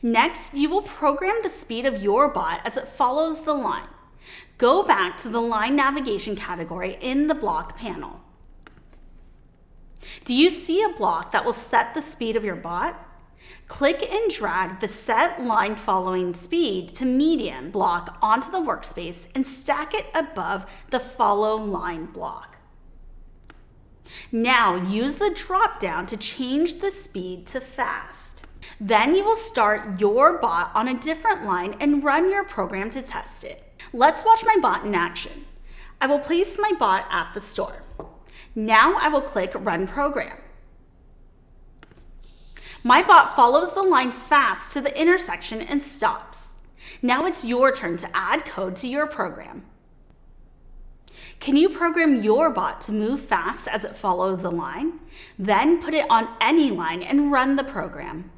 Next, you will program the speed of your bot as it follows the line. Go back to the line navigation category in the block panel. Do you see a block that will set the speed of your bot? Click and drag the Set Line Following Speed to Medium block onto the workspace and stack it above the Follow Line block. Now use the drop-down to change the speed to Fast. Then you will start your bot on a different line and run your program to test it. Let's watch my bot in action. I will place my bot at the store. Now I will click Run Program. My bot follows the line fast to the intersection and stops. Now it's your turn to add code to your program. Can you program your bot to move fast as it follows the line? Then put it on any line and run the program.